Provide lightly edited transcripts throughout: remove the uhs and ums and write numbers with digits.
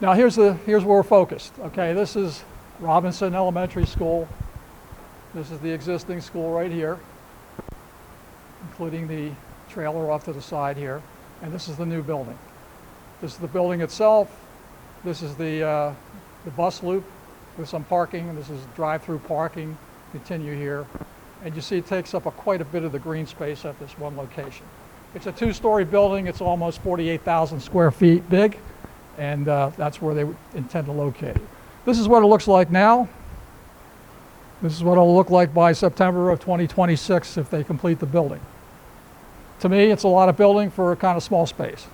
Now here's where we're focused. Okay, this is Robinson Elementary School. This is the existing school right here, including the trailer off to the side here. And this is the new building. This is the building itself. This is the bus loop with some parking, and this is drive-through parking. Continue here. And you see it takes up quite a bit of the green space at this one location. It's a two-story building. It's almost 48,000 square feet big, and that's where they intend to locate it. This is what it looks like now. This is what it'll look like by September of 2026 if they complete the building. To me, it's a lot of building for a kind of small space.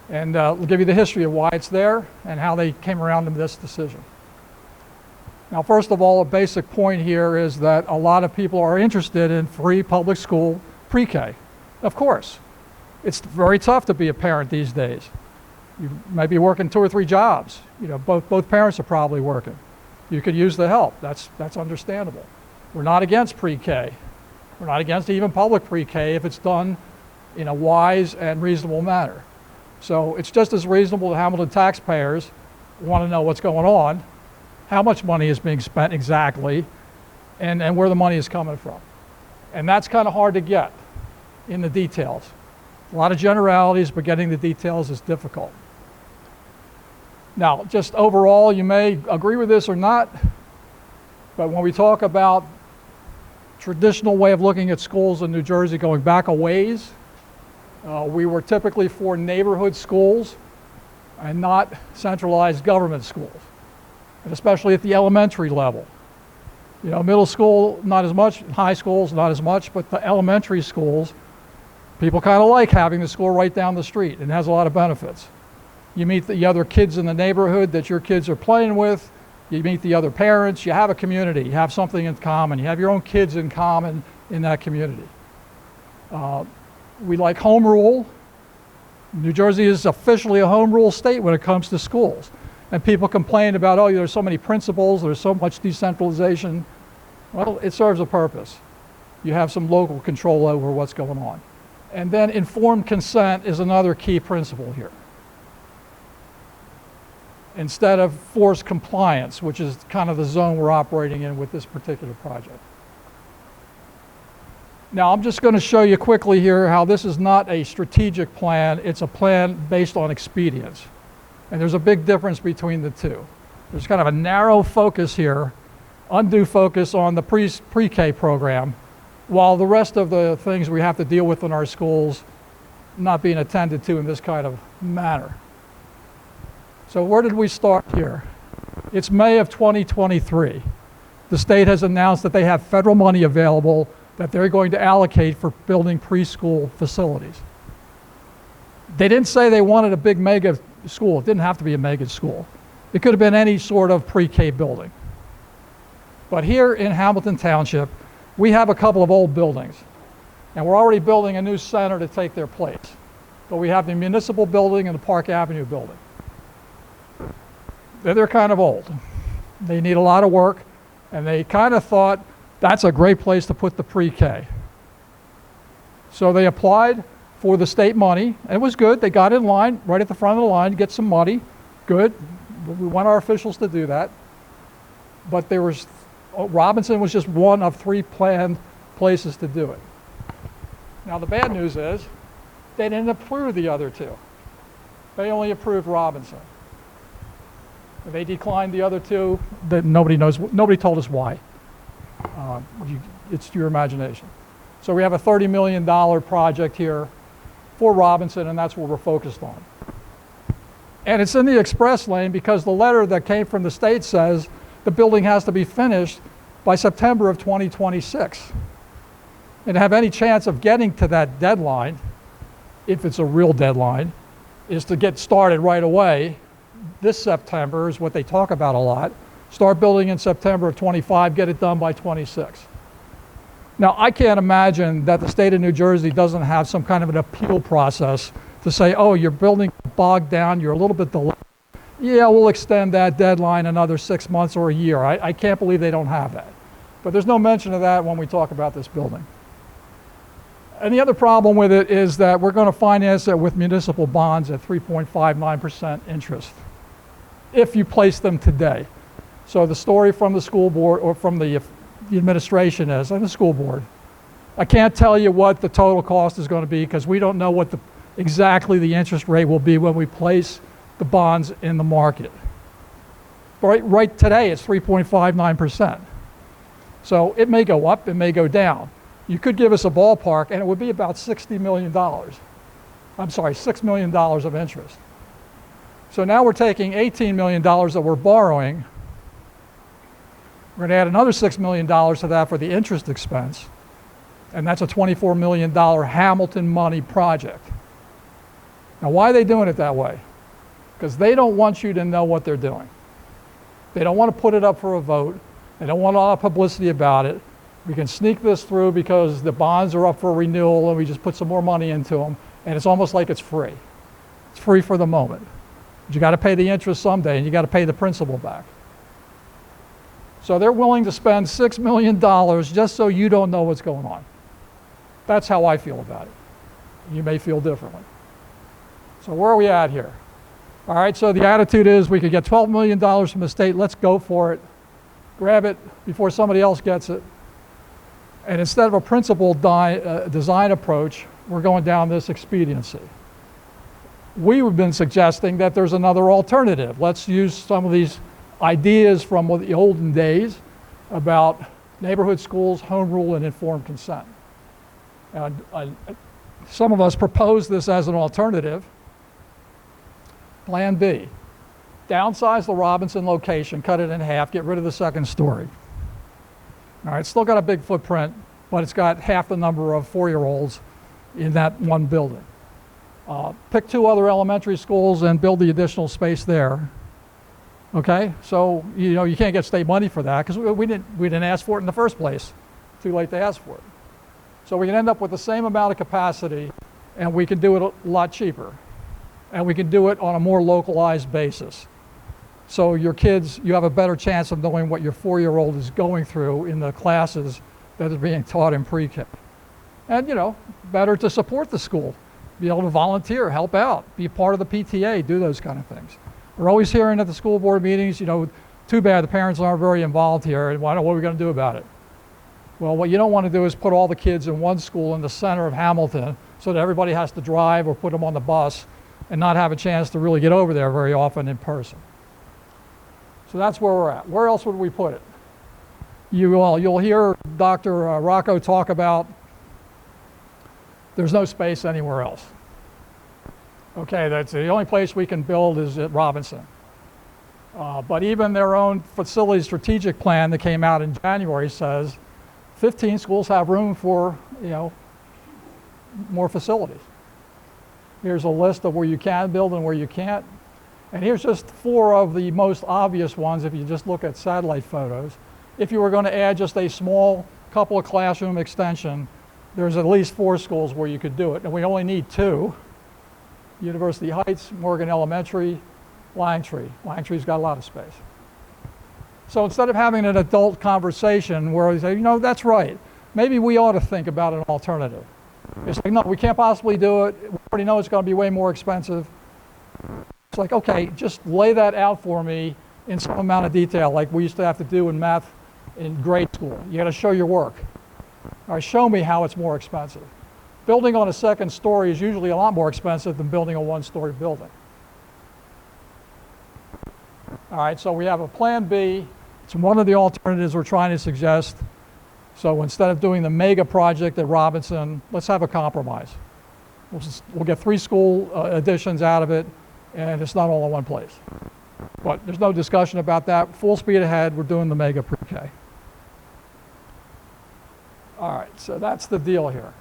And we'll give you the history of why it's there and how they came around to this decision. Now, first of all, a basic point here is that a lot of people are interested in free public school pre-K. Of course, it's very tough to be a parent these days. You might be working 2 or 3 jobs. You know, both parents are probably working. You could use the help. That's understandable. We're not against pre-K. We're not against even public pre-K if it's done in a wise and reasonable manner. So it's just as reasonable to Hamilton taxpayers want to know what's going on, how much money is being spent exactly, and where the money is coming from. And that's kind of hard to get in the details. A lot of generalities, but getting the details is difficult. Now, just overall, you may agree with this or not, but when we talk about traditional way of looking at schools in New Jersey going back a ways, we were typically for neighborhood schools and not centralized government schools, and especially at the elementary level. You know, middle school, not as much, high schools, not as much, but the elementary schools, people kind of like having the school right down the street, and it has a lot of benefits. You meet the other kids in the neighborhood that your kids are playing with, you meet the other parents, you have a community, you have something in common, you have your own kids in common in that community. We like home rule. New Jersey is officially a home rule state when it comes to schools. And people complain about, oh, there's so many principals, there's so much decentralization. Well, it serves a purpose. You have some local control over what's going on. And then informed consent is another key principle here, instead of forced compliance, which is kind of the zone we're operating in with this particular project. Now, I'm just going to show you quickly here how this is not a strategic plan, it's a plan based on expedience. And there's a big difference between the two. There's kind of a narrow focus here, undue focus on the pre-K program, while the rest of the things we have to deal with in our schools not being attended to in this kind of manner. So where did we start here? It's May of 2023. The state has announced that they have federal money available that they're going to allocate for building preschool facilities. They didn't say they wanted a big mega school. It didn't have to be a mega school. It could have been any sort of pre-K building. But here in Hamilton Township, we have a couple of old buildings, and we're already building a new center to take their place. But we have the municipal building and the Park Avenue building. They're kind of old. They need a lot of work, and they kind of thought that's a great place to put the pre-K. So they applied for the state money, and it was good. They got in line, right at the front of the line, to get some money. Good. We want our officials to do that. But Robinson was just one of 3 planned places to do it. Now the bad news is they didn't approve the other 2. They only approved Robinson. They declined the other 2. That nobody knows. Nobody told us why. It's your imagination. So we have a $30 million project here for Robinson, and that's what we're focused on. And it's in the express lane because the letter that came from the state says the building has to be finished by September of 2026. And to have any chance of getting to that deadline, if it's a real deadline, is to get started right away. This September is what they talk about a lot. Start building in September of 25, get it done by 26. Now, I can't imagine that the state of New Jersey doesn't have some kind of an appeal process to say, oh, your building bogged down, you're a little bit delayed. Yeah, we'll extend that deadline another 6 months or a year. I can't believe they don't have that. But there's no mention of that when we talk about this building. And the other problem with it is that we're going to finance it with municipal bonds at 3.59% interest. if you place them today. So the story from the school board or from the administration is, and the school board, I can't tell you what the total cost is going to be because we don't know what exactly the interest rate will be when we place the bonds in the market. Right today it's 3.59%. So it may go up, it may go down. You could give us a ballpark and it would be about $60 million. I'm sorry, $6 million of interest. So now we're taking $18 million that we're borrowing. We're going to add another $6 million to that for the interest expense. And that's a $24 million Hamilton money project. Now, why are they doing it that way? Because they don't want you to know what they're doing. They don't want to put it up for a vote. They don't want a lot of publicity about it. We can sneak this through because the bonds are up for renewal and we just put some more money into them. And it's almost like it's free. It's free for the moment. But you got to pay the interest someday and you got to pay the principal back. So they're willing to spend $6 million just so you don't know what's going on. That's how I feel about it. You may feel differently. So where are we at here? All right, so the attitude is we could get $12 million from the state. Let's go for it. Grab it before somebody else gets it. And instead of a principled design approach, we're going down this expediency. We've been suggesting that there's another alternative. Let's use some of these ideas from the olden days about neighborhood schools, home rule, and informed consent. And some of us proposed this as an alternative. Plan B, downsize the Robinson location, cut it in half, get rid of the second story. All right, it's still got a big footprint, but it's got half the number of 4-year-olds in that one building. Pick 2 other elementary schools and build the additional space there. Okay, so you can't get state money for that because we didn't ask for it in the first place. Too late to ask for it. So we can end up with the same amount of capacity and we can do it a lot cheaper. And we can do it on a more localized basis. So your kids, you have a better chance of knowing what your 4-year-old is going through in the classes that are being taught in pre-K. And better to support the school, be able to volunteer, help out, be part of the PTA, do those kind of things. We're always hearing at the school board meetings, too bad the parents aren't very involved here, and what are we going to do about it? Well, what you don't want to do is put all the kids in one school in the center of Hamilton so that everybody has to drive or put them on the bus and not have a chance to really get over there very often in person. So that's where we're at. Where else would we put it? You'll hear Dr. Rocco talk about there's no space anywhere else. Okay, that's the only place we can build is at Robinson. But even their own facility strategic plan that came out in January says 15 schools have room for, more facilities. Here's a list of where you can build and where you can't. And here's just 4 of the most obvious ones if you just look at satellite photos. If you were going to add just a small couple of classroom extension, there's at least 4 schools where you could do it. And we only need 2. University Heights, Morgan Elementary, Langtree. Langtree's got a lot of space. So instead of having an adult conversation where we say, that's right, maybe we ought to think about an alternative. It's like, no, we can't possibly do it. We already know it's going to be way more expensive. It's like, okay, just lay that out for me in some amount of detail like we used to have to do in math in grade school. You got to show your work. All right, show me how it's more expensive. Building on a second story is usually a lot more expensive than building a 1-story building. All right, so we have a plan B. It's one of the alternatives we're trying to suggest. So instead of doing the mega project at Robinson, let's have a compromise. We'll get 3 school additions out of it, and it's not all in one place. But there's no discussion about that. Full speed ahead, we're doing the mega pre-K. All right, so that's the deal here.